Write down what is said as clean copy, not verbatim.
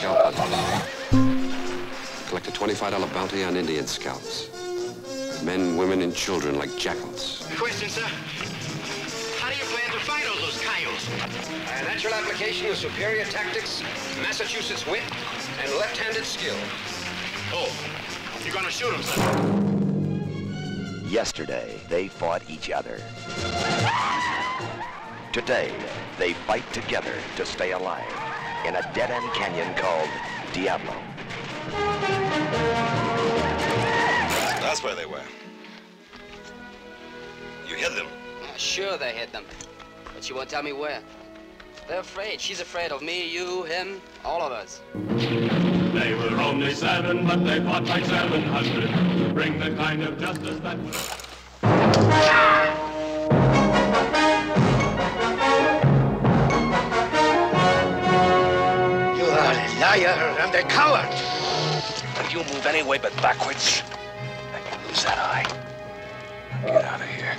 Scalp hunters. Collect a $25 bounty on Indian scalps. Men, women, and children like jackals. Question, sir. How do you plan to fight all those coyotes? A natural application of superior tactics, Massachusetts wit, and left-handed skill. Oh, you're gonna shoot him, sir? Yesterday, they fought each other. Today, they fight together to stay alive in a dead-end canyon called Diablo. That's where they were. You hid them? Sure they hid them. But she won't tell me where. They're afraid. She's afraid of me, you, him, all of us. They were only 7, but they fought like 700 to bring the kind of justice that would... You are a liar and a coward. If you move any way but backwards, then you lose that eye. Get out of here.